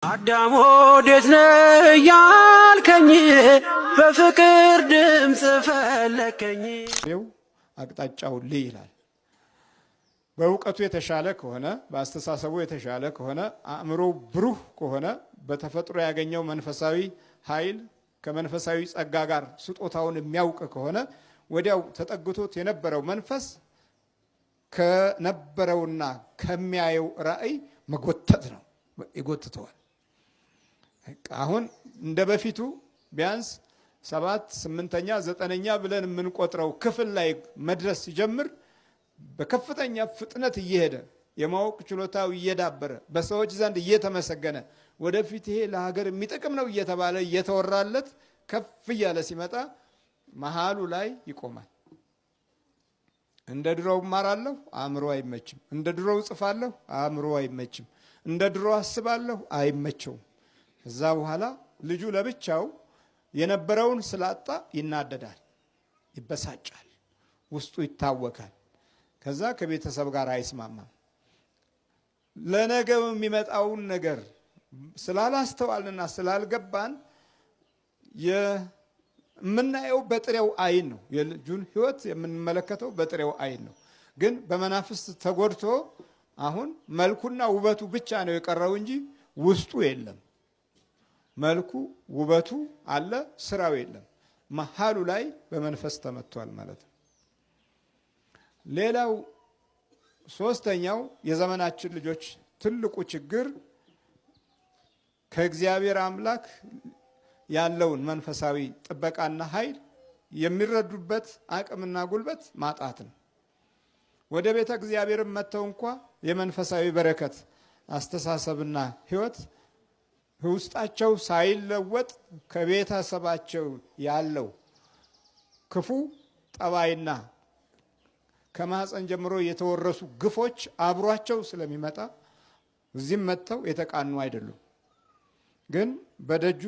አዳም ወዴት ነህ ያልከኝ በፍቅር ድምፅ ፈለከኝ። አቅጣጫው ልይ ይላል። በእውቀቱ የተሻለ ከሆነ በአስተሳሰቡ የተሻለ ከሆነ አእምሮ ብሩህ ከሆነ በተፈጥሮ ያገኘው መንፈሳዊ ኃይል ከመንፈሳዊ ጸጋ ጋር ስጦታውን የሚያውቅ ከሆነ ወዲያው ተጠግቶት የነበረው መንፈስ ከነበረውና ከሚያየው ራእይ መጎተት ነው፣ ይጎትተዋል። አሁን እንደ በፊቱ ቢያንስ 7 8ኛ 9ኛ ብለን የምንቆጥረው ክፍል ላይ መድረስ ሲጀምር በከፍተኛ ፍጥነት እየሄደ የማወቅ ችሎታው እየዳበረ በሰዎች ዘንድ እየተመሰገነ ወደፊት ይሄ ለሀገር የሚጠቅም ነው እየተባለ እየተወራለት ከፍ እያለ ሲመጣ መሃሉ ላይ ይቆማል። እንደ ድሮው እማራለሁ፣ አእምሮ አይመችም። እንደ ድሮው እጽፋለሁ፣ አእምሮ አይመችም። እንደ ድሮው አስባለሁ፣ አይመቸውም። ከዛ በኋላ ልጁ ለብቻው የነበረውን ስላጣ ይናደዳል፣ ይበሳጫል፣ ውስጡ ይታወካል። ከዛ ከቤተሰብ ጋር አይስማማም። ለነገው የሚመጣውን ነገር ስላላስተዋልና ስላልገባን የምናየው በጥሬው አይን ነው። የልጁን ሕይወት የምንመለከተው በጥሬው አይን ነው። ግን በመናፍስት ተጎድቶ አሁን መልኩና ውበቱ ብቻ ነው የቀረው እንጂ ውስጡ የለም። መልኩ ውበቱ አለ፣ ስራው የለም። መሃሉ ላይ በመንፈስ ተመቷል ማለት ነው። ሌላው ሶስተኛው የዘመናችን ልጆች ትልቁ ችግር ከእግዚአብሔር አምላክ ያለውን መንፈሳዊ ጥበቃና ኃይል የሚረዱበት አቅምና ጉልበት ማጣት ነው። ወደ ቤተ እግዚአብሔር መጥተው እንኳ የመንፈሳዊ በረከት አስተሳሰብና ሕይወት ውስጣቸው ሳይለወጥ ከቤተሰባቸው ያለው ክፉ ጠባይና ከማህፀን ጀምሮ የተወረሱ ግፎች አብሯቸው ስለሚመጣ እዚህም መጥተው የተቃኑ አይደሉም። ግን በደጁ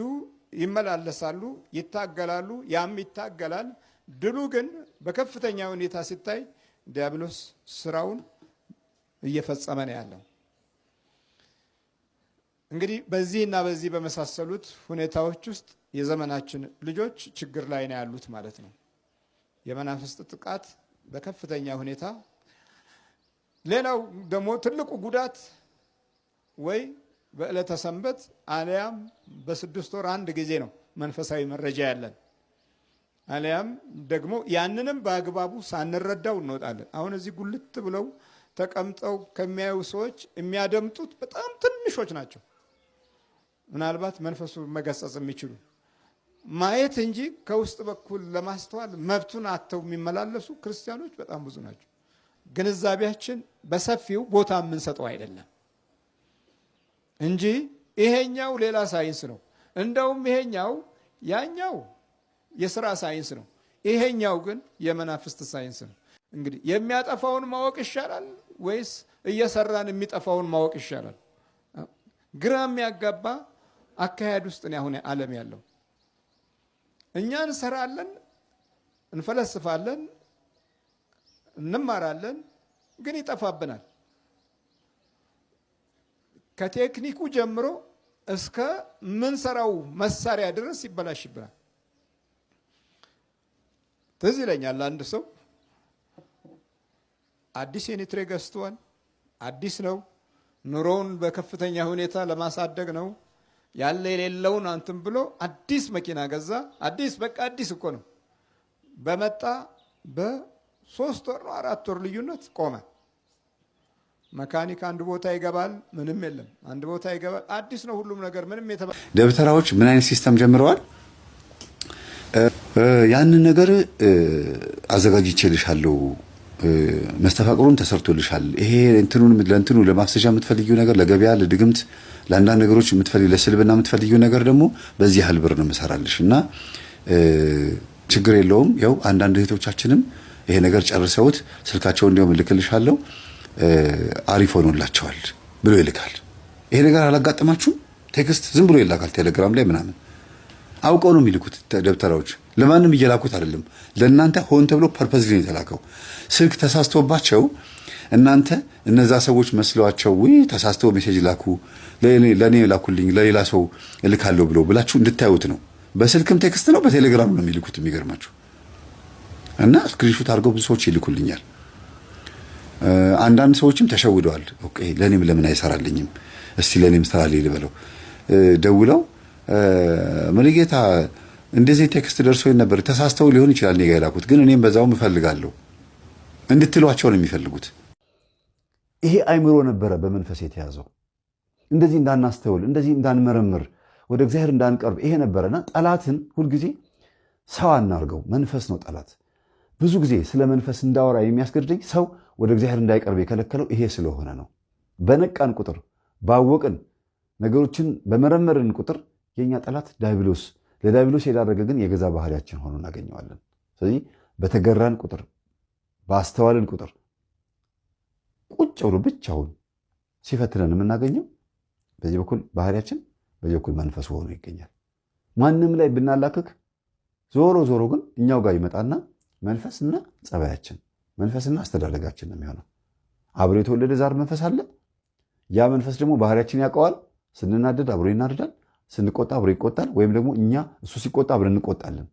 ይመላለሳሉ፣ ይታገላሉ፣ ያም ይታገላል። ድሉ ግን በከፍተኛ ሁኔታ ሲታይ ዲያብሎስ ስራውን እየፈጸመ ነው ያለው። እንግዲህ በዚህና በዚህ በመሳሰሉት ሁኔታዎች ውስጥ የዘመናችን ልጆች ችግር ላይ ነው ያሉት ማለት ነው። የመናፍስት ጥቃት በከፍተኛ ሁኔታ። ሌላው ደግሞ ትልቁ ጉዳት ወይ በዕለተ ሰንበት አለያም በ6 ወር አንድ ጊዜ ነው መንፈሳዊ መረጃ ያለን፣ አለያም ደግሞ ያንንም በአግባቡ ሳንረዳው እንወጣለን። አሁን እዚህ ጉልት ብለው ተቀምጠው ከሚያዩ ሰዎች የሚያደምጡት በጣም ትንሾች ናቸው። ምናልባት መንፈሱ መገሰጽ የሚችሉ ማየት እንጂ ከውስጥ በኩል ለማስተዋል መብቱን አጥተው የሚመላለሱ ክርስቲያኖች በጣም ብዙ ናቸው። ግንዛቤያችን በሰፊው ቦታ የምንሰጠው አይደለም እንጂ ይሄኛው ሌላ ሳይንስ ነው። እንደውም ይሄኛው ያኛው የሥራ ሳይንስ ነው፣ ይሄኛው ግን የመናፍስት ሳይንስ ነው። እንግዲህ የሚያጠፋውን ማወቅ ይሻላል ወይስ እየሰራን የሚጠፋውን ማወቅ ይሻላል? ግራ የሚያጋባ አካሄድ ውስጥ ነው አሁን ዓለም ያለው። እኛ እንሰራለን፣ እንፈለስፋለን፣ እንማራለን፣ ግን ይጠፋብናል። ከቴክኒኩ ጀምሮ እስከ ምንሰራው መሳሪያ ድረስ ይበላሽብናል። ትዝ ይለኛል አንድ ሰው አዲስ የኒትሬ ገዝቷል። አዲስ ነው፣ ኑሮውን በከፍተኛ ሁኔታ ለማሳደግ ነው። ያለ የሌለውን አንተም ብሎ አዲስ መኪና ገዛ። አዲስ በቃ አዲስ እኮ ነው። በመጣ በ3 ወር 4 ወር ልዩነት ቆመ። መካኒክ አንድ ቦታ ይገባል፣ ምንም የለም። አንድ ቦታ ይገባል፣ አዲስ ነው ሁሉም ነገር ምንም የተባለ። ደብተራዎች ምን አይነት ሲስተም ጀምረዋል? ያንን ነገር አዘጋጅቼልሻለሁ፣ መስተፋቅሩን ተሰርቶልሻል፣ ይሄ ለእንትኑ ለማፍሰሻ የምትፈልጊው ነገር፣ ለገበያ ለድግምት ለአንዳንድ ነገሮች የምትፈልጊው ለስልብና የምትፈልጊው ነገር ደግሞ በዚህ ያህል ብር ነው የምሰራልሽ እና ችግር የለውም። ያው አንዳንድ እህቶቻችንም ይሄ ነገር ጨርሰውት ስልካቸውን እንዲያውም እልክልሻለሁ አሪፍ ሆኖላቸዋል ብሎ ይልካል። ይሄ ነገር አላጋጠማችሁም? ቴክስት ዝም ብሎ ይላካል ቴሌግራም ላይ ምናምን። አውቀው ነው የሚልኩት ደብተራዎች። ለማንም እየላኩት አይደለም፣ ለእናንተ ሆን ተብሎ ፐርፐዝ ነው የተላከው። ስልክ ተሳስቶባቸው እናንተ እነዛ ሰዎች መስሏቸው ተሳስተው ሜሴጅ ላኩ ለኔ ላኩልኝ ለሌላ ሰው እልካለሁ ብላችሁ እንድታዩት ነው። በስልክም ቴክስት ነው በቴሌግራም ነው የሚልኩት የሚገርማችሁ። እና ስክሪንሾት አድርገው ብዙ ሰዎች ይልኩልኛል። አንዳንድ ሰዎችም ተሸውደዋል። ኦኬ ለኔም ለምን አይሰራልኝም እስቲ ለኔም ስራልኝ ልበለው ደውለው መሪጌታ እንደዚህ ቴክስት ደርሶኝ ነበር ተሳስተው ሊሆን ይችላል እኔ ጋር የላኩት ግን እኔም በዛው እፈልጋለሁ እንድትሏቸው ነው የሚፈልጉት። ይሄ አይምሮ ነበረ በመንፈስ የተያዘው እንደዚህ እንዳናስተውል እንደዚህ እንዳንመረምር ወደ እግዚአብሔር እንዳንቀርብ ይሄ ነበርና ጠላትን ሁሉ ጊዜ ሰው አናርገው። መንፈስ ነው ጠላት። ብዙ ጊዜ ስለ መንፈስ እንዳወራ የሚያስገድደኝ ሰው ወደ እግዚአብሔር እንዳይቀርብ የከለከለው ይሄ ስለሆነ ነው። በነቃን ቁጥር ባወቅን ነገሮችን በመረመርን ቁጥር የኛ ጠላት ዲያብሎስ ለዲያብሎስ የዳረገ ግን የገዛ ባህሪያችን ሆኖ እናገኘዋለን። ስለዚህ በተገራን ቁጥር ባስተዋልን ቁጥር ቁጭ ብሎ ብቻውን ሲፈትነን የምናገኘው በዚህ በኩል ባህሪያችን በዚህ በኩል መንፈስ ሆኖ ይገኛል። ማንም ላይ ብናላክክ ዞሮ ግን እኛው ጋር ይመጣና መንፈስና ጸባያችን መንፈስና አስተዳደጋችን ነው የሚሆነው። አብሮ የተወለደ ዛር መንፈስ አለ። ያ መንፈስ ደግሞ ባህሪያችን ያውቀዋል። ስንናደድ አብሮ ይናደዳል፣ ስንቆጣ አብሮ ይቆጣል። ወይም ደግሞ እኛ እሱ ሲቆጣ አብረን እንቆጣለን፣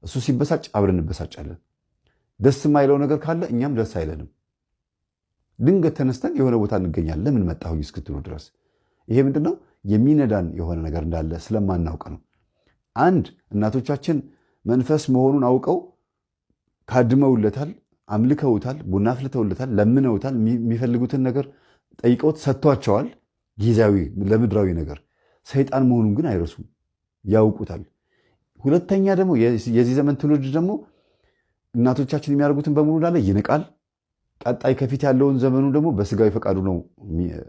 እሱ ሲበሳጭ አብረን እንበሳጫለን። ደስ የማይለው ነገር ካለ እኛም ደስ አይለንም። ድንገት ተነስተን የሆነ ቦታ እንገኛለን ለምን መጣሁኝ እስክትሉ ድረስ። ይሄ ምንድነው? የሚነዳን የሆነ ነገር እንዳለ ስለማናውቅ ነው። አንድ እናቶቻችን መንፈስ መሆኑን አውቀው ካድመውለታል፣ አምልከውታል፣ ቡና አፍልተውለታል፣ ለምነውታል፣ የሚፈልጉትን ነገር ጠይቀውት ሰጥቷቸዋል። ጊዜያዊ ለምድራዊ ነገር ሰይጣን መሆኑን ግን አይረሱም፣ ያውቁታል። ሁለተኛ ደግሞ የዚህ ዘመን ትውልድ ደግሞ እናቶቻችን የሚያደርጉትን በሙሉ እንዳለ ይንቃል። ቀጣይ ከፊት ያለውን ዘመኑ ደግሞ በስጋዊ ፈቃዱ ነው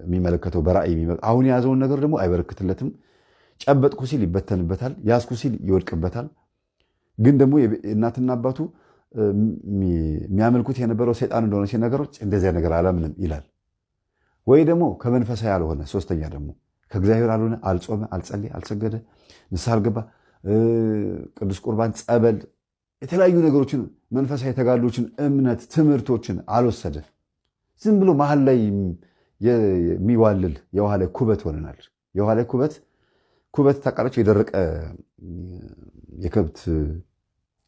የሚመለከተው። በራእይ አሁን የያዘውን ነገር ደግሞ አይበረክትለትም። ጨበጥኩ ሲል ይበተንበታል፣ ያዝኩ ሲል ይወድቅበታል። ግን ደግሞ እናትና አባቱ የሚያመልኩት የነበረው ሰይጣን እንደሆነ ሲነገሮች እንደዚያ ነገር አላምንም ይላል። ወይ ደግሞ ከመንፈሳዊ ያልሆነ ሶስተኛ ደግሞ ከእግዚአብሔር አልሆነ፣ አልጾመ፣ አልጸለየ፣ አልሰገደ፣ ንስሐ አልገባ፣ ቅዱስ ቁርባን፣ ጸበል፣ የተለያዩ ነገሮችን መንፈሳዊ ተጋድሎችን፣ እምነት፣ ትምህርቶችን አልወሰደ። ዝም ብሎ መሀል ላይ የሚዋልል የውሃ ላይ ኩበት ሆነናል። የውሃ ላይ ኩበት ታውቃላችሁ? የደረቀ የከብት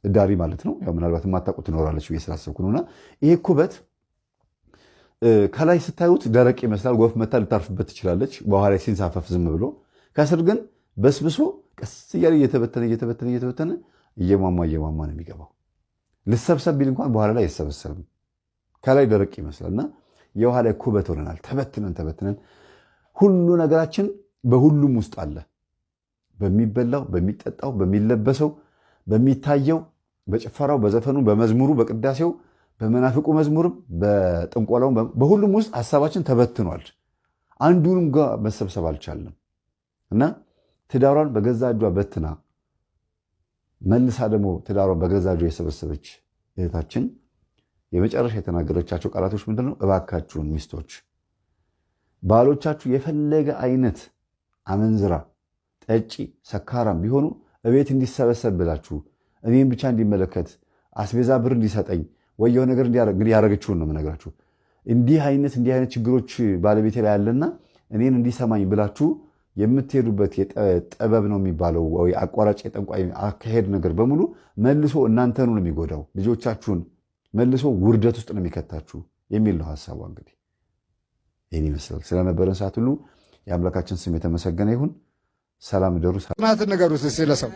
እዳሪ ማለት ነው። ያው ምናልባት የማታውቁት ትኖራለች ብዬ ስላሰብኩ ነውና ይሄ ኩበት ከላይ ስታዩት ደረቅ ይመስላል። ወፍ መታ ልታርፍበት ትችላለች በውሃ ላይ ሲንሳፈፍ ዝም ብሎ። ከስር ግን በስብሶ ቀስ እያለ እየተበተነ እየሟሟ ነው የሚገባው። ልሰብሰብ ቢል እንኳን በኋላ ላይ አይሰበሰብም። ከላይ ደረቅ ይመስላልና የውሃ ላይ ኩበት ሆነናል። ተበትነን ሁሉ ነገራችን በሁሉም ውስጥ አለ። በሚበላው፣ በሚጠጣው፣ በሚለበሰው፣ በሚታየው፣ በጭፈራው፣ በዘፈኑ፣ በመዝሙሩ፣ በቅዳሴው፣ በመናፍቁ መዝሙርም፣ በጥንቆላውም በሁሉም ውስጥ ሀሳባችን ተበትኗል። አንዱንም ጋር መሰብሰብ አልቻለም እና ትዳሯን በገዛ እጇ በትና መልሳ ደግሞ ትዳሯን በገዛ እጇ የሰበሰበች እህታችን የመጨረሻ የተናገረቻቸው ቃላቶች ምንድነው? እባካችሁን ሚስቶች ባሎቻችሁ የፈለገ አይነት አመንዝራ፣ ጠጪ፣ ሰካራም ቢሆኑ እቤት እንዲሰበሰብ ብላችሁ እኔም ብቻ እንዲመለከት አስቤዛ ብር እንዲሰጠኝ ወይ የሆነ ነገር እንግዲህ ያደረገችውን ነው የምነግራችሁ። እንዲህ አይነት ችግሮች ባለቤቴ ላይ ያለና እኔን እንዲሰማኝ ብላችሁ የምትሄዱበት ጥበብ ነው የሚባለው ወይ አቋራጭ የጠንቋይ አካሄድ ነገር በሙሉ መልሶ እናንተኑ ነው የሚጎዳው፣ ልጆቻችሁን መልሶ ውርደት ውስጥ ነው የሚከታችሁ የሚል ነው ሐሳቡ። እንግዲህ ይህን ይመስላል። ስለነበረን ሰዓት ሁሉ የአምላካችን ስም የተመሰገነ ይሁን። ሰላም ደሩ ናት ነገሩ ስለሰው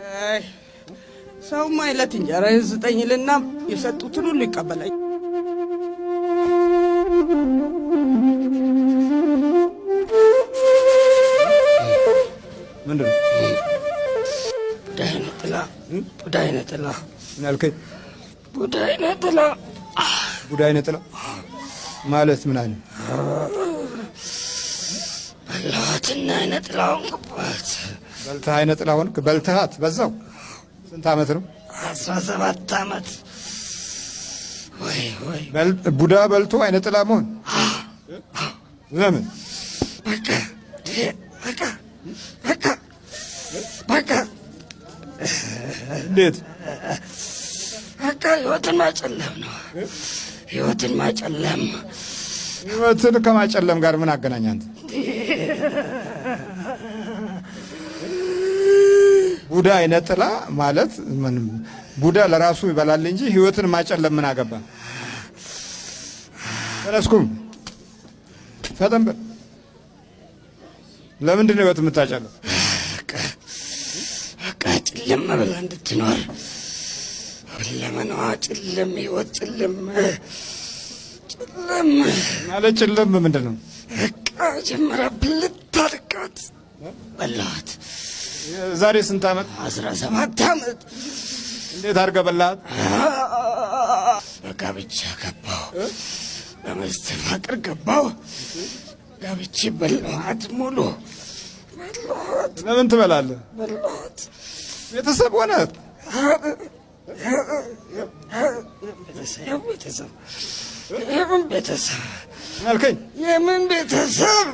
ሰውማ አይለት እንጀራ ይስጠኝልና የሰጡትን ሁሉ ይቀበላል። ምንድን ነው ቡዳይ ነጥላ ምን አልከኝ? ቡዳይ ነጥላ ማለት ምን አይነት በላትና አይነጥላውን ገባት። በልተህ አይነጥላ ሆንክ? በልተሃት በዛው ስንት ዓመት ነው? 17 ዓመት። ወይ ቡዳ በልቶ አይነጥላ መሆን ለምን? በቃ እንዴት? በቃ ህይወትን ማጨለም ነው። ህይወትን ማጨለም ህይወትን ከማጨለም ጋር ምን አገናኝ አንተ? ቡዳ አይነ ጥላ ማለት ምን? ቡዳ ለራሱ ይበላል እንጂ ህይወትን ማጨለም ምን አገባ? ተነስኩም ፈጠን በል። ለምንድን ነው ህይወት የምታጨለው? በቃ ጨለም ብላ እንድትኖር ለምንዋ ጨለም ህይወት ጨለም ማለት ጨለም ምንድን ነው? በቃ ጀመረ ብልት አድርጋት በላኋት። ዛሬ ስንት ዓመት? 17 ዓመት። እንዴት አድርገህ በላሃት? በጋብቻ ገባሁ፣ በመስተፋቅር ገባሁ፣ ጋብቼ በላኋት። ሙሉ በላኋት። ለምን ትበላለህ? በላኋት። ቤተሰብ ሆነ ቤተሰብ የምን ቤተሰብ አልከኝ? የምን ቤተሰብ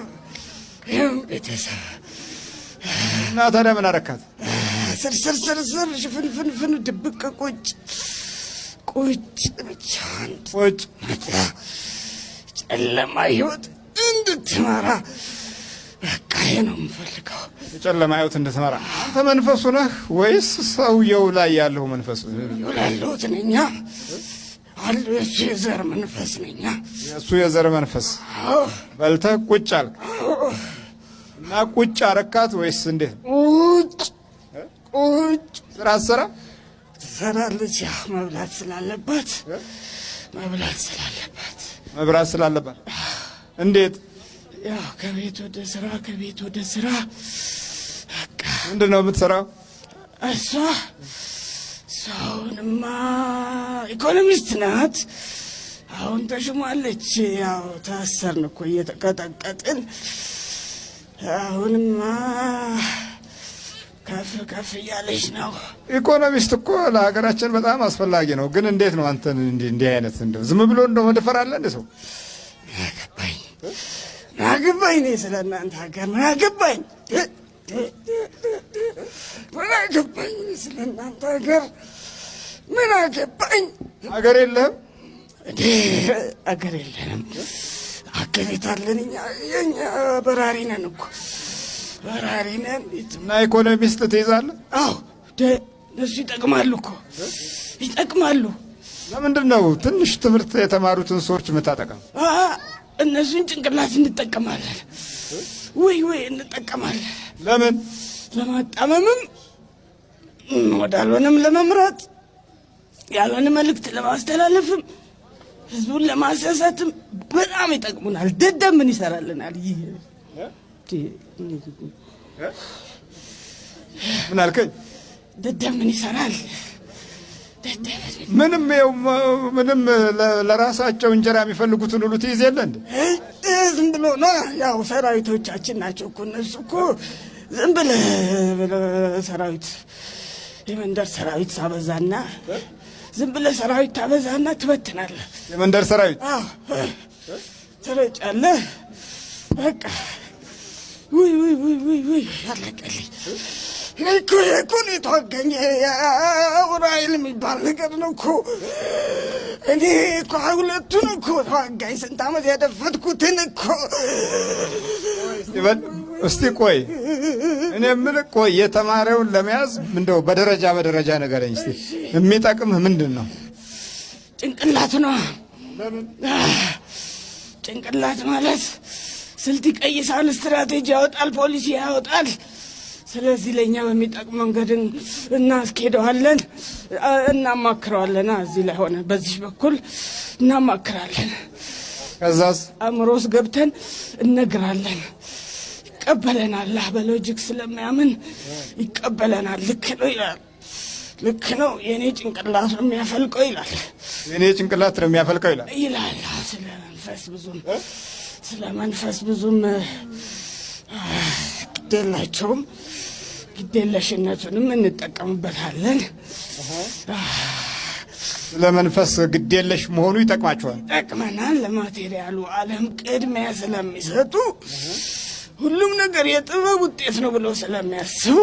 የምን ቤተሰብ? እና ታዲያ ምን አረካት? ስር ሽፍንፍንፍን ድብቅ ቁጭ ብቻዋን ቁጭ ጨለማ ህይወት እንድትመራ በቃ ይሄ ነው የምፈልገው። የጨለማ ህይወት እንድትመራ። አንተ መንፈሱ ነህ ወይስ ሰውየው ላይ ያለው መንፈስ? ያለሁት ነኛ አሉ። የሱ የዘር መንፈስ ነኛ። የሱ የዘር መንፈስ። በልተህ ቁጭ አልክ እና ቁጭ አረካት ወይስ እንዴት? ቁጭ ስራ አትሰራ? ትሰራለች። ያ መብላት ስላለባት እንዴት? ያው ከቤት ወደ ስራ በቃ። ምንድን ነው የምትሰራው? ሰውንማ ኢኮኖሚስት ናት። አሁን ተሽሟለች። ያው ታሰርን እኮ እየተቀጠቀጥን። አሁንማ ከፍ እያለች ነው። ኢኮኖሚስት እኮ ለሀገራችን በጣም አስፈላጊ ነው። ግን እንዴት ነው አንተን እንዲህ አይነት እንደው ዝም ብሎ እንደው መድፈር አለ እንደ ሰው? አገባኝ እኔ ስለ እናንተ ሀገር ምን አገባኝ? ስለ እናንተ ሀገር ምን አገባኝ? ሀገር የለህም? አገር የለንም። አገር ቤት አለን እኛ። የኛ በራሪ ነን እኮ በራሪ ነን። እና ኢኮኖሚስት ትይዛለህ? አዎ እነሱ ይጠቅማሉ እኮ ይጠቅማሉ። ለምንድን ነው ትንሽ ትምህርት የተማሩትን ሰዎች የምታጠቃም? እነሱን ጭንቅላት እንጠቀማለን። ወይ እንጠቀማለን። ለምን? ለማጣመምም ወዳልሆነም ለመምራት ያልሆነ መልእክት ለማስተላለፍም ህዝቡን ለማሳሳትም በጣም ይጠቅሙናል። ደደብ ምን ይሰራልናል? ምን አልከኝ? ደደብ ምን ይሰራል? ምንም ለራሳቸው እንጀራ የሚፈልጉትን ሁሉ ትይዝ የለ እንዴ? ዝም ብሎ ነው። ያው ሰራዊቶቻችን ናቸው እኮ እነሱ እኮ ዝም ብለህ ሰራዊት የመንደር ሰራዊት ሳበዛና ዝም ብለህ ሰራዊት ታበዛና ትበትናለህ። የመንደር ሰራዊት ትረጫለህ። በቃ ውይ ያለቀልኝ እኮ ነው የተዋጋኝ። ኡራኤል የሚባል ነገር ነው እኮ። እኔ እኮ ሁለቱን እኮ ተዋጋኝ። ስንት ዓመት ያደፈትኩትን እኮ። እስቲ ቆይ እኔ የምልህ ቆይ የተማረውን ለመያዝ እንደው በደረጃ ንገረኝ እስቲ። የሚጠቅምህ ምንድን ነው? ጭንቅላት ነው። ጭንቅላት ማለት ስልት ይቀይሳል፣ ስትራቴጂ ያወጣል፣ ፖሊሲ ያወጣል። ስለዚህ ለእኛ በሚጠቅም መንገድ እናስኬደዋለን፣ እናማክረዋለን። እዚህ ላይ ሆነ በዚህ በኩል እናማክራለን። ከዛስ አእምሮስ ገብተን እነግራለን። ይቀበለናል። በሎጂክ ስለሚያምን ይቀበለናል። ልክ ነው ይላል። ልክ ነው የኔ ጭንቅላት ነው የሚያፈልቀው ይላል። የኔ ጭንቅላት ነው የሚያፈልቀው ይላል። ስለ መንፈስ ብዙም ግዴላቸውም። ግዴለሽነቱንም እንጠቀምበታለን። ለመንፈስ ግዴለሽ መሆኑ ይጠቅማቸዋል። ይጠቅመናል። ለማቴሪያሉ ዓለም ቅድሚያ ስለሚሰጡ ሁሉም ነገር የጥበብ ውጤት ነው ብለው ስለሚያስቡ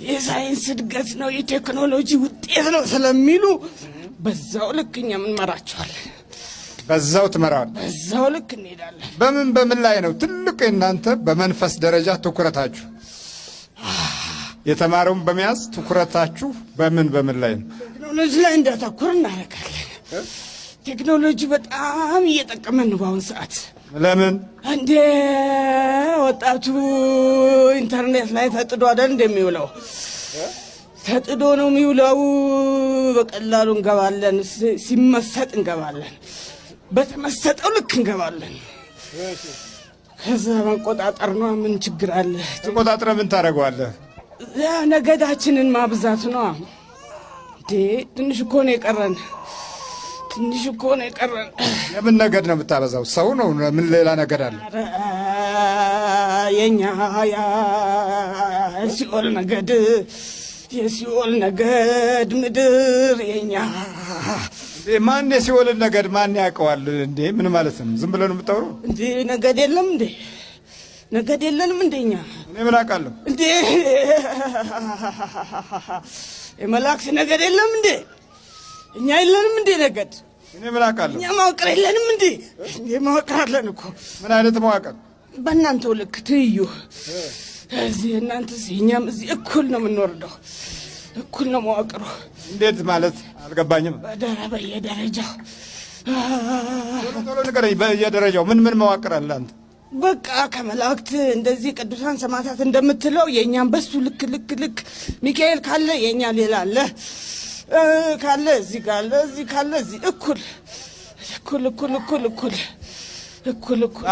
የሳይንስ እድገት ነው የቴክኖሎጂ ውጤት ነው ስለሚሉ በዛው ልክ እኛም እንመራቸዋለን። በዛው ትመራዋል። በዛው ልክ እንሄዳለን። በምን ላይ ነው ትልቅ እናንተ በመንፈስ ደረጃ ትኩረታችሁ? የተማረውን በመያዝ ትኩረታችሁ በምን ላይ ነው? ቴክኖሎጂ ላይ እንዳተኩር እናደርጋለን። ቴክኖሎጂ በጣም እየጠቀመን ነው በአሁን ሰዓት። ለምን እንደ ወጣቱ ኢንተርኔት ላይ ተጥዶ አይደል እንደሚውለው? ተጥዶ ነው የሚውለው። በቀላሉ እንገባለን፣ ሲመሰጥ እንገባለን፣ በተመሰጠው ልክ እንገባለን። ከዛ መቆጣጠር ነው። ምን ችግር አለ? ተቆጣጥረ ምን ታደርገዋለህ? ነገዳችንን ማብዛት ነው። ትንሽ እኮ ነው የቀረን። የምን ነገድ ነው የምታበዛው? ሰው ነው? ምን ሌላ ነገድ አለ? የኛ የሲኦል ነገድ፣ የሲኦል ነገድ ምድር የኛ። ማን የሲኦልን ነገድ ማን ያውቀዋል እንዴ? ምን ማለት ነው? ዝም ብለን የምታወሩ እንዴ? ነገድ የለም እንዴ? ነገድ የለንም እንደኛ? እኔ ምን አውቃለሁ እንዴ? የመላእክት ነገድ የለም እንዴ? እኛ የለንም እንዴ ነገድ? እኔ ምን አውቃለሁ? እኛ መዋቅር የለንም እንዴ? መዋቅር አለን እኮ። ምን አይነት መዋቅር? በእናንተው ልክ ትይዩ። እዚህ እናንተስ እኛም እዚህ እኩል ነው የምንወርደው፣ እኩል ነው መዋቅሩ። እንዴት ማለት አልገባኝም። በየደረጃው ቶሎ ንገረኝ። በየደረጃው ምን መዋቅር አለ አንተ? በቃ ከመላእክት እንደዚህ ቅዱሳን ሰማዕታት እንደምትለው የእኛም በሱ ልክ ሚካኤል ካለ የእኛ ሌላ አለ ካለ እዚህ ካለ እዚህ ካለ እዚህ እኩል።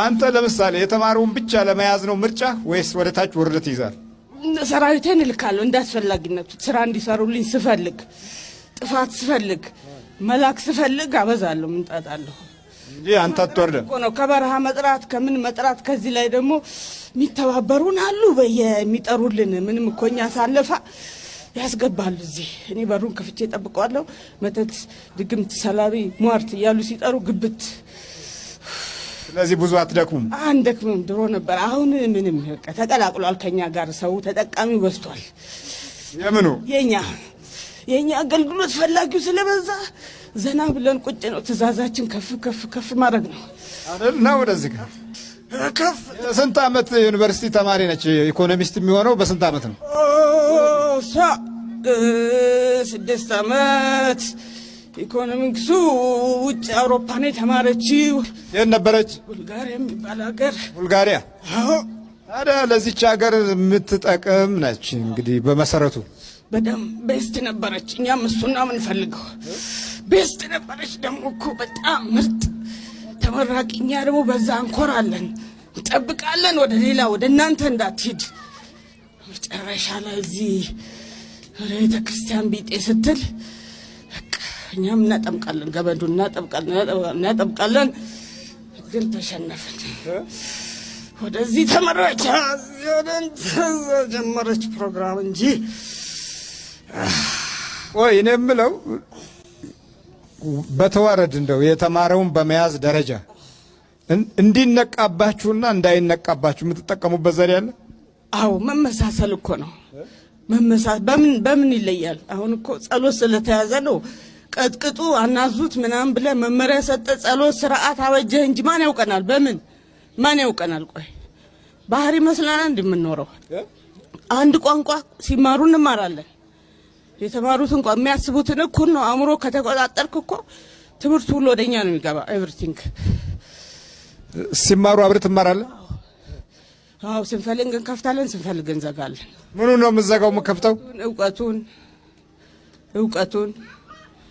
አንተ ለምሳሌ የተማረውን ብቻ ለመያዝ ነው ምርጫ ወይስ ወደ ታች ወርደት ይዛል? ሰራዊቴን እልካለሁ እንዳስፈላጊነቱ ስራ እንዲሰሩልኝ ስፈልግ፣ ጥፋት ስፈልግ፣ መላክ ስፈልግ አበዛለሁ፣ ምንጣጣለሁ እንጂ አንተ አትወርደም እኮ ነው። ከበረሃ መጥራት ከምን መጥራት፣ ከዚህ ላይ ደግሞ የሚተባበሩን አሉ የሚጠሩልን ምንም እኮ እኛ ሳለፋ ያስገባሉ እዚህ። እኔ በሩን ከፍቼ ጠብቀዋለሁ። መተት፣ ድግምት፣ ሰላቢ፣ ሟርት እያሉ ሲጠሩ ግብት። ስለዚህ ብዙ አትደክሙም? አንደክምም። ድሮ ነበር፣ አሁን ምንም ተቀላቅሏል። ከኛ ጋር ሰው ተጠቃሚው በዝቷል። የምኑ? የኛ አገልግሎት ፈላጊው ስለበዛ ዘና ብለን ቁጭ ነው። ትእዛዛችን ከፍ ማድረግ ነው አይደል? ነው ወደዚህ ጋር ከፍ። ስንት ዓመት ዩኒቨርሲቲ ተማሪ ነች? ኢኮኖሚስት የሚሆነው በስንት ዓመት ነው? 6 ዓመት። ኢኮኖሚክሱ ውጭ አውሮፓ ነው የተማረችው። የት ነበረች? ቡልጋሪያ የሚባል ሀገር። ቡልጋሪያ? ታዲያ ለዚች ሀገር የምትጠቅም ነች እንግዲህ በመሰረቱ። በደምብ ቤስት ነበረች። እኛም እሱና ምንፈልገው ቤስት ነበረች። ደግሞ እኮ በጣም ምርጥ ተመራቂ። እኛ ደግሞ በዛ እንኮራለን፣ እንጠብቃለን። ወደ ሌላ ወደ እናንተ እንዳትሄድ። መጨረሻ ላይ እዚህ ቤተ ክርስቲያን ቢጤ ስትል እኛም እናጠምቃለን፣ ገበዱን እናጠምቃለን። ግን ተሸነፍን። ወደዚህ ተመራች፣ ጀመረች ፕሮግራም እንጂ። ወይ እኔ የምለው በተዋረድ እንደው የተማረውን በመያዝ ደረጃ እንዲነቃባችሁና እንዳይነቃባችሁ የምትጠቀሙበት ዘዴ አለ? አዎ መመሳሰል እኮ ነው። በምን ይለያል? አሁን እኮ ጸሎት ስለተያዘ ነው። ቀጥቅጡ አናዙት ምናምን ብለህ መመሪያ ሰጠ፣ ጸሎት ስርዓት አወጀህ እንጂ ማን ያውቀናል? ማን ያውቀናል? ቆይ ባህሪ መስለናል እንደምንኖረው። አንድ ቋንቋ ሲማሩ እንማራለን። የተማሩትን እንኳን የሚያስቡትን እኩል ነው። አእምሮ ከተቆጣጠርክ እኮ ትምህርቱ ሁሉ ወደኛ ነው የሚገባ። ኤቭሪቲንግ ሲማሩ አብረህ ትማራለህ? አዎ፣ ስንፈልግ እንከፍታለን፣ ስንፈልግ እንዘጋለን። ምኑ ነው የምትዘጋው የምትከፍተው? እውቀቱን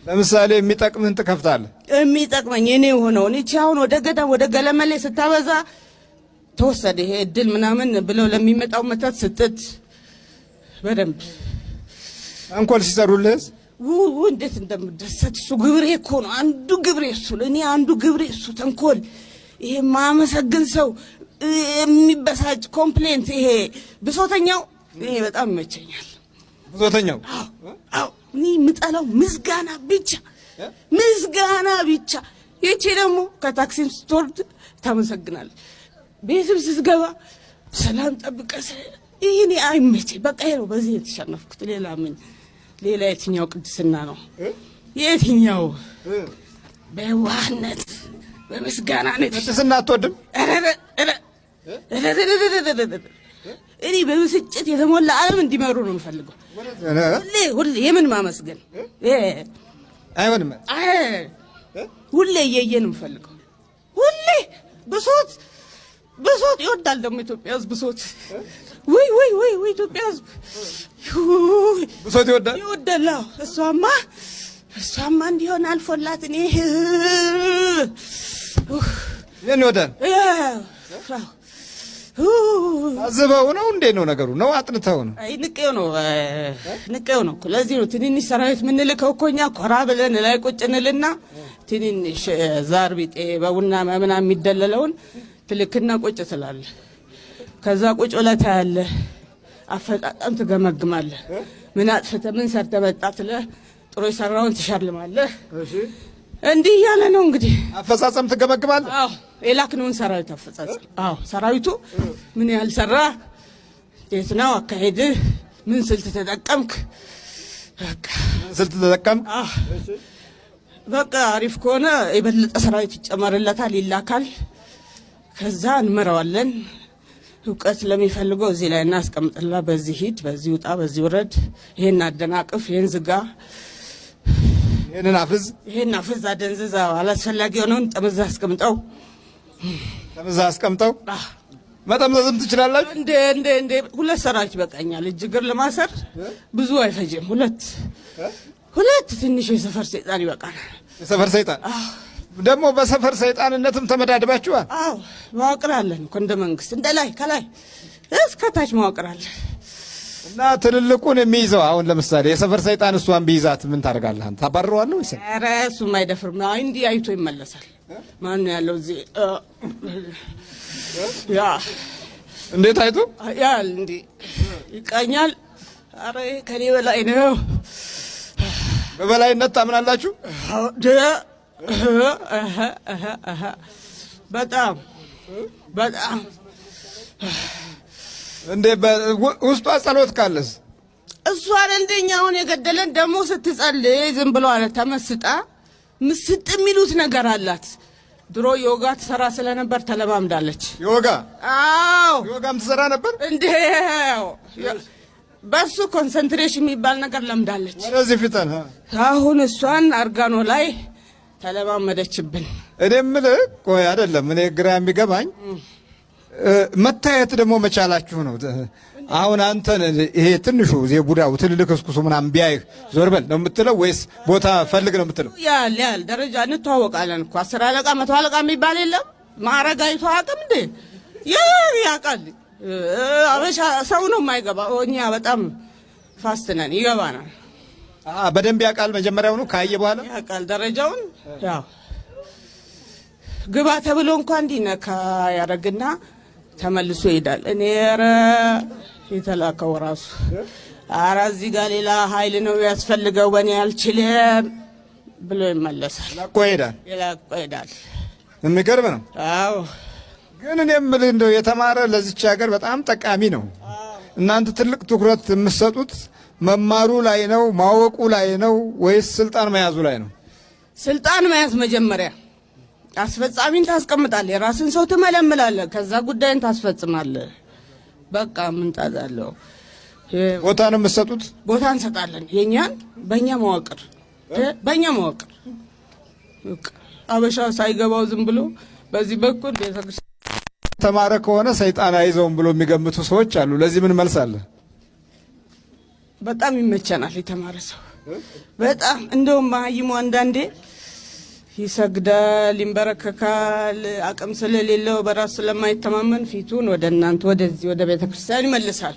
ለምሳሌ የሚጠቅምህን ትከፍታለህ? የሚጠቅመኝ እኔ የሆነውን እቺ አሁን ወደ ገዳም ወደ ገለመሌ ስታበዛ ተወሰደ ይሄ እድል ምናምን ብለው ለሚመጣው መታት ስትት በደንብ አንኮል ሲሰሩልህ እንዴት እንደምደሰት እሱ ግብሬ እኮ ነው። አንዱ ግብሬ እሱ ለእኔ አንዱ ግብሬ እሱ ተንኮል። ይሄ ማመሰግን ሰው የሚበሳጭ ኮምፕሌንት፣ ይሄ ብሶተኛው ይሄ በጣም ይመቸኛል። ብሶተኛው? አዎ እኔ የምጠላው ምስጋና ብቻ። ይቺ ደግሞ ከታክሲም ስትወርድ ታመሰግናለህ፣ ቤትም ስትገባ ሰላም ጠብቀህ። ይሄ አይመቸኝ። በቃ ይሄ ነው በዚህ የተሸነፍኩት። ሌላ የትኛው ቅድስና ነው? የትኛው በዋህነት በምስጋና ነው። ቅድስና አትወድም? እኔ በብስጭት የተሞላ ዓለም እንዲመሩ ነው የምፈልገው። ሁሌ የምን ማመስገን አይሆንም። ሁሌ እየየን የምፈልገው ሁሌ ብሶት ይወዳል ደግሞ ኢትዮጵያ ሕዝብ ብሶት። ወይ ኢትዮጵያ ሕዝብ ብሶት ይወዳል። እሷማ እንዲሆን አልፎላት እኔ የኔ ይወዳል። አዝበው ነው እንዴ ነው ነገሩ? ነው አጥንተው ነው? አይ ንቄው ነው። ለዚህ ነው ትንንሽ ሰራዊት የምንልከው እኮ እኛ ኮራ ብለን ላይ ቁጭ እንልና ትንንሽ ዛር ቢጤ በቡና ምናምን የሚደለለውን ትልክና ቁጭ ትላለህ። ከዛ ቁጭ ብለህ ታያለህ፣ አፈጣጣም ትገመግማለህ። ምን አጥፍተህ ምን ሰርተህ መጣ ትለህ፣ ጥሩ የሰራውን ትሸልማለህ። እንዲህ እያለ ነው እንግዲህ አፈጻጸም ትገመግማለህ። አዎ የላክነውን ሰራዊት አፈጻጸም። አዎ ሰራዊቱ ምን ያህል ሰራ፣ እንዴት ነው አካሄድህ፣ ምን ስልት ተጠቀምክ፣ በቃ አሪፍ ከሆነ የበለጠ ሰራዊት ይጨመርለታል፣ ይላካል። ከዛ እንመራዋለን። እውቀት ለሚፈልገው እዚህ ላይ እናስቀምጥላ፣ በዚህ ሂድ፣ በዚህ ውጣ፣ በዚህ ውረድ፣ ይሄን አደናቅፍ፣ ይሄን ዝጋ፣ ይሄን አፍዝ፣ አደንዝዛ፣ አላስፈላጊ የሆነውን ጠመዛ አስቀምጠው። መጠምዘዝም ትችላላችሁ እንዴ? ሁለት ሰራዊት ይበቃኛል። እጅግር ለማሰር ብዙ አይፈጅም። ሁለት ትንሽ የሰፈር ሰይጣን ይበቃናል። የሰፈር ሰይጣን ደግሞ በሰፈር ሰይጣንነትም ተመዳድባችኋል? አዎ መዋቅር አለን እኮ እንደ መንግስት፣ እንደ ላይ ከላይ እስከ ታች መዋቅር አለን። እና ትልልቁን የሚይዘው አሁን ለምሳሌ የሰፈር ሰይጣን እሷን ቢይዛት ምን ታደርጋለህ አንተ? ታባርረዋለህ ወይስ? ኧረ እሱም አይደፍርም። እንዲህ አይቶ ይመለሳል። ማን ነው ያለው እዚህ? ያ እንዴት አይቶ ያል እንዲህ ይቃኛል። ኧረ ከኔ በላይ ነው። በበላይነት ታምናላችሁ? በጣም እንዴ ውስጧ ጸሎት ካለስ እሷ እንደኛውን የገደለን ደግሞ ስትጸልይ ዝም ብሎ አለ ተመስጣ ምስጥ የሚሉት ነገር አላት። ድሮ ዮጋ ትሰራ ስለነበር ተለማምዳለች። ዮጋ? አዎ ዮጋም ትሰራ ነበር እንዴ? በሱ ኮንሰንትሬሽን የሚባል ነገር ለምዳለች። ወደዚህ ፊተን አሁን እሷን አርጋኖ ላይ ተለማመደችብን። እኔ የምልህ ቆይ አይደለም፣ እኔ ግራ የሚገባኝ መታየት ደግሞ መቻላችሁ ነው። አሁን አንተን ይሄ ትንሹ የቡዳው ትልልቅ እስኩሱ ምናምን ቢያይህ ዞር በል ነው የምትለው ወይስ ቦታ ፈልግ ነው የምትለው? ያል ደረጃ እንተዋወቃለን እኮ 10 አለቃ 100 አለቃ የሚባል የለም። ማዕረግ አይቶ አቅም እንዴ ያቃል። አበሻ ሰው ነው የማይገባ። እኛ በጣም ፋስት ነን፣ ይገባናል። በደንብ ያውቃል። መጀመሪያው ነው ካየ በኋላ ያውቃል ደረጃውን። ያው ግባ ተብሎ እንኳን እንዲነካ ያደርግና ተመልሶ ይሄዳል። እኔ ኧረ የተላከው ራሱ ኧረ እዚህ ጋር ሌላ ኃይል ነው ያስፈልገው በእኔ አልችልም ብሎ ይመለሳል። ላቆ ይሄዳል። የሚገርም ነው። አዎ ግን እኔ የምልህ እንደው የተማረ ለዚች ሀገር በጣም ጠቃሚ ነው። እናንተ ትልቅ ትኩረት የምትሰጡት መማሩ ላይ ነው ማወቁ ላይ ነው ወይስ ስልጣን መያዙ ላይ ነው? ስልጣን መያዝ መጀመሪያ፣ አስፈጻሚን ታስቀምጣለህ፣ የራስን ሰው ትመለምላለህ፣ ከዛ ጉዳይን ታስፈጽማለህ። በቃ ምን ጣጣለው? ቦታ ነው የምትሰጡት? ቦታ እንሰጣለን። የኛን በእኛ መዋቅር አበሻ ሳይገባው ዝም ብሎ በዚህ በኩል ተማረ ከሆነ ሰይጣን አይዘውም ብሎ የሚገምቱ ሰዎች አሉ። ለዚህ ምን መልስ አለ? በጣም ይመቸናል የተማረ ሰው በጣም እንደውም ማህይሙ አንዳንዴ ይሰግዳል፣ ይንበረከካል። አቅም ስለሌለው በራሱ ስለማይተማመን ፊቱን ወደ እናንተ ወደዚህ ወደ ቤተ ክርስቲያን ይመልሳል።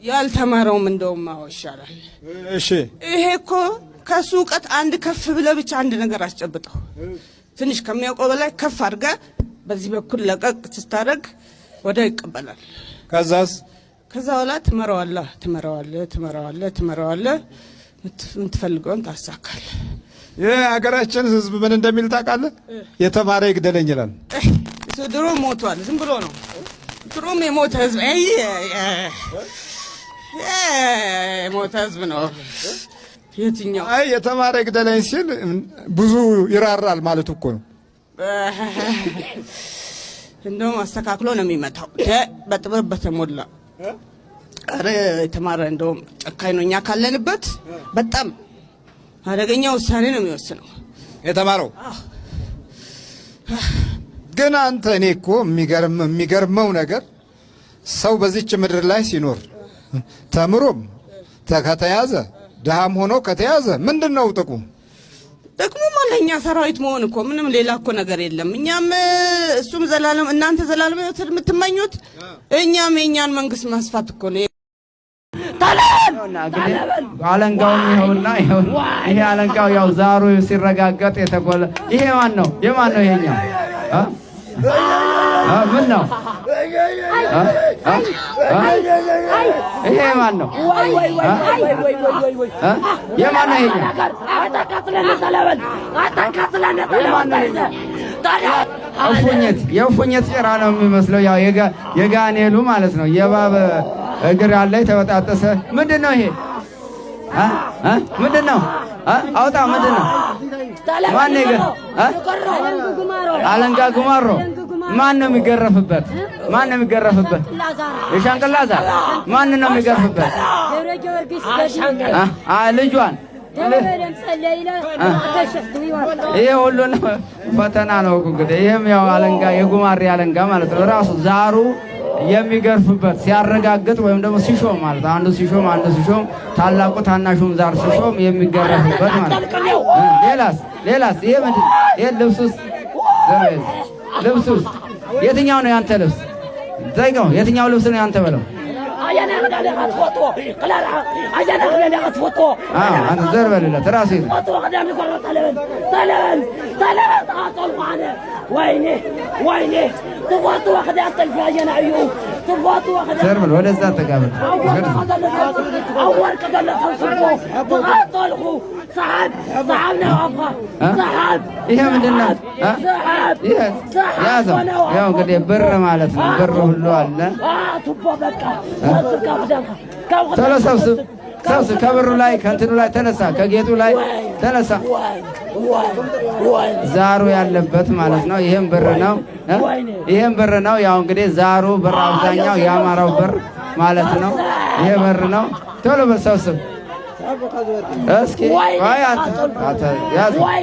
ያልተማረውም እንደውም ይሻላል። እሺ ይሄ እኮ ከሱ እውቀት አንድ ከፍ ብለህ ብቻ አንድ ነገር አስጨብጠው ትንሽ ከሚያውቀው በላይ ከፍ አድርገህ በዚህ በኩል ለቀቅ ስታደርግ ወደ ይቀበላል። ከዛ በኋላ ትመራዋለህ፣ የምትፈልገውን ታሳካለህ። የሀገራችን ሕዝብ ምን እንደሚል ታውቃለህ? የተማረ ይግደለኝ ይላል። ድሮ ሞቷል፣ ዝም ብሎ ነው። ድሮም የሞተ ሕዝብ ነው። የትኛው? አይ የተማረ ግደለኝ ሲል ብዙ ይራራል ማለት እኮ ነው። እንደውም አስተካክሎ ነው የሚመታው በጥበብ በተሞላ። አረ የተማረ እንደውም ጨካኝ ነው። እኛ ካለንበት በጣም አደገኛ ውሳኔ ነው የሚወስነው የተማረው። ግን አንተ እኔ እኮ የሚገርመው ነገር ሰው በዚች ምድር ላይ ሲኖር ተምሮም ከተያዘ ድሃም ሆኖ ከተያዘ ምንድነው ጥቅሙ? ጥቅሙ ማለኛ ሰራዊት መሆን እኮ ምንም ሌላ እኮ ነገር የለም። እኛም እሱም ዘላለም እናንተ ዘላለም የምትመኙት እኛም የኛን መንግስት ማስፋት እኮ ነው። አለንጋውም ይኸውና ይሄ አለንጋው ያው ዛሩ ሲረጋገጥ የተቆለ ይሄ ማን ነው? የማን ነው ይሄኛው? ምን ነው ይሄ ማን ነው? የማን ነው ይሄኛው? የእፉኝት ጭራ ነው የሚመስለው። ያው የጋኔሉ ማለት ነው። የእባብ እግር ያለ የተበጣጠሰ ምንድን ነው ይሄ? ምንድን ነው? አውጣ ምንድን ነው? ማን ነው? አለንጋ ጉማሮ። ማን ነው የሚገረፍበት? ማን ነው የሚገረፍበት? የሻንቅላ ዛር። ማን ነው የሚገርፍበት? ልጇን። ይሄ ሁሉ ፈተና ነው እንግዲህ። ይሄም ያው አለንጋ የጉማሬ አለንጋ ማለት ነው። ራሱ ዛሩ የሚገርፍበት ሲያረጋግጥ ወይም ደግሞ ሲሾም ማለት አንዱ ሲሾም ታላቁ ታናሹም ዛር ሲሾም የሚገረፍበት ማለት ነው። ሌላስ ይሄ ምንድን? ይሄ ልብሱስ የትኛው ነው ያንተ ልብስ? ዘይጋው የትኛው ልብስ ነው ያንተ በለው? አንተ ዘር በልለት ራሴ ዘር በል ወደዛ ተጋበል። ይሄ ምንድን ነው? ያዘው። ያው እንግዲህ ብር ማለት ነው። ብር ሁሉ አለ። ቶሎ ሰብስብ። ከብሩ ላይ ከእንትኑ ላይ ተነሳ፣ ከጌጡ ላይ ተነሳ። ዛሩ ያለበት ማለት ነው። ይሄም ብር ነው። ያው እንግዲህ ዛሩ ብር አብዛኛው የአማራው ብር ማለት ነው። ይሄ ብር ነው። ቶሎ በሰብስብ እስኪ ወይ አንተ ያዝ ወይ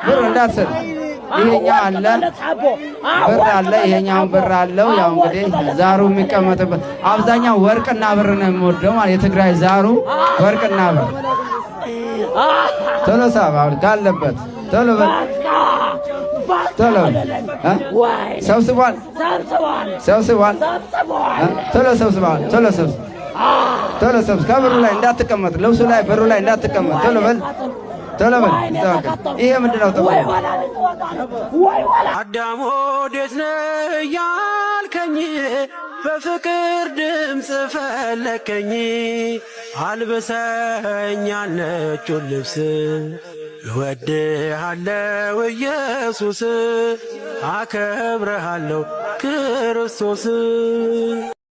ብር እንዳትሰጥ። ይሄኛው አለ ብር አለ፣ ይሄኛው ብር አለው። ያው እንግዲህ ዛሩ የሚቀመጥበት አብዛኛው ወርቅና ብር ነው የሚወደው ማለት የትግራይ ዛሩ ወርቅና ብር። ቶሎ ሳብ ካለበት ቶሎ በል ቶሎ ሰብስቧል። ቶሎ ሰብስብ። ከብሩ ላይ እንዳትቀመጥ፣ ልብሱ ላይ ብሩ ላይ እንዳትቀመጥ። ቶሎ በል ይሄ ምንድነው? አዳም ወዴት ነህ ያልከኝ በፍቅር ድምፅ ፈለከኝ። አልብሰኛል ነጩን ልብስ እወድሃለሁ ኢየሱስ፣ አከብረሃለሁ ክርስቶስ።